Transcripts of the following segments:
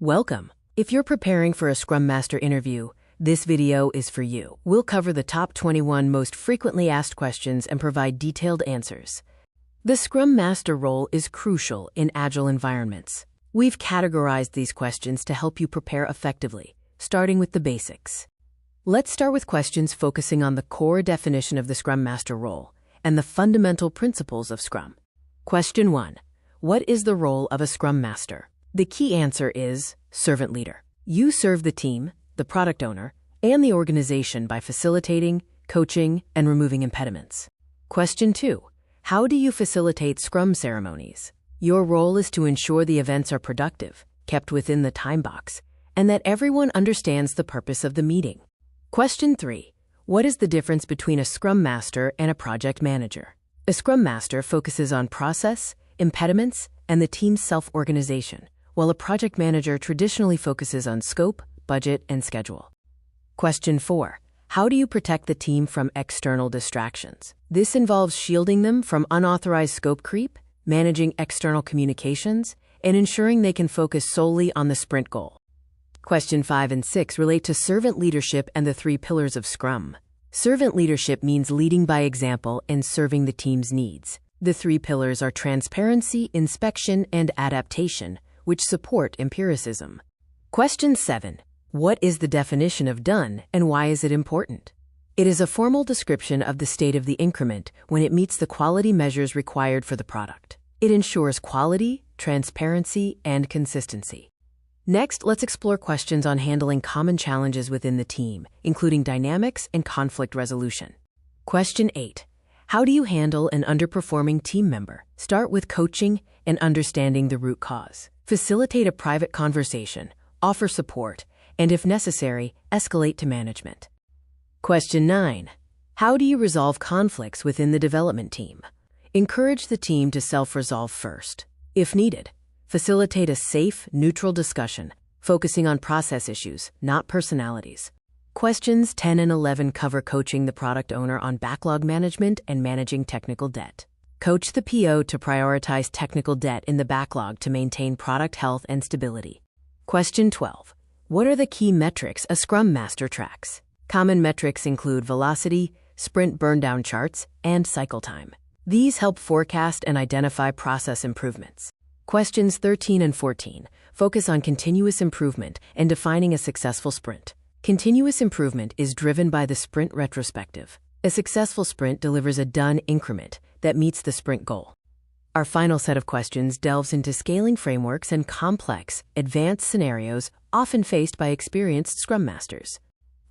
Welcome. If you're preparing for a Scrum Master interview, this video is for you. We'll cover the top 21 most frequently asked questions and provide detailed answers. The Scrum Master role is crucial in Agile environments. We've categorized these questions to help you prepare effectively, starting with the basics. Let's start with questions focusing on the core definition of the Scrum Master role and the fundamental principles of Scrum. Question 1. What is the role of a Scrum Master? The key answer is servant leader. You serve the team, the product owner, and the organization by facilitating, coaching, and removing impediments. Question 2. How do you facilitate Scrum ceremonies? Your role is to ensure the events are productive, kept within the time box, and that everyone understands the purpose of the meeting. Question 3. What is the difference between a Scrum Master and a project manager? A Scrum Master focuses on process, impediments, and the team's self-organization, while a project manager traditionally focuses on scope, budget, and schedule. Question 4. How do you protect the team from external distractions? This involves shielding them from unauthorized scope creep, managing external communications, and ensuring they can focus solely on the sprint goal. Question 5 and 6 relate to servant leadership and the 3 pillars of Scrum. Servant leadership means leading by example and serving the team's needs. The 3 pillars are transparency, inspection, and adaptation, which support empiricism. Question 7. What is the definition of done and why is it important? It is a formal description of the state of the increment when it meets the quality measures required for the product. It ensures quality, transparency, and consistency. Next, let's explore questions on handling common challenges within the team, including dynamics and conflict resolution. Question 8. How do you handle an underperforming team member? Start with coaching and understanding the root cause. Facilitate a private conversation, offer support, and if necessary, escalate to management. Question 9. How do you resolve conflicts within the development team? Encourage the team to self-resolve first. If needed, facilitate a safe, neutral discussion, focusing on process issues, not personalities. Questions 10 and 11 cover coaching the product owner on backlog management and managing technical debt. Coach the PO to prioritize technical debt in the backlog to maintain product health and stability. Question 12. What are the key metrics a Scrum Master tracks? Common metrics include velocity, sprint burndown charts, and cycle time. These help forecast and identify process improvements. Questions 13 and 14 focus on continuous improvement and defining a successful sprint. Continuous improvement is driven by the sprint retrospective. A successful sprint delivers a done increment that meets the sprint goal. Our final set of questions delves into scaling frameworks and complex, advanced scenarios often faced by experienced Scrum Masters.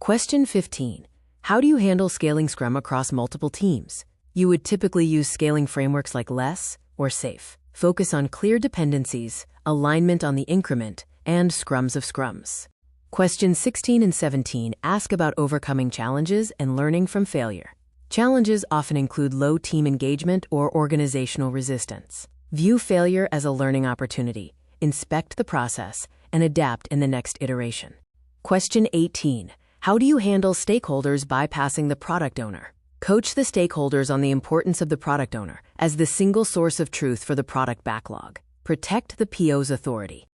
Question 15. How do you handle scaling Scrum across multiple teams? You would typically use scaling frameworks like LESS or SAFe. Focus on clear dependencies, alignment on the increment, and scrums of scrums. Questions 16 and 17 ask about overcoming challenges and learning from failure. Challenges often include low team engagement or organizational resistance. View failure as a learning opportunity, inspect the process, and adapt in the next iteration. Question 18. How do you handle stakeholders bypassing the product owner? Coach the stakeholders on the importance of the product owner as the single source of truth for the product backlog. Protect the PO's authority.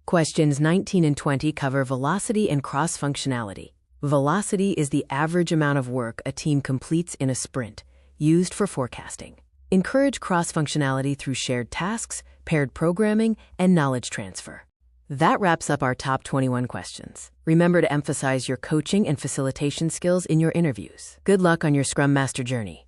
Questions 19 and 20 cover velocity and cross-functionality. Velocity is the average amount of work a team completes in a sprint, used for forecasting. Encourage cross-functionality through shared tasks, paired programming, and knowledge transfer. That wraps up our top 21 questions. Remember to emphasize your coaching and facilitation skills in your interviews. Good luck on your Scrum Master journey.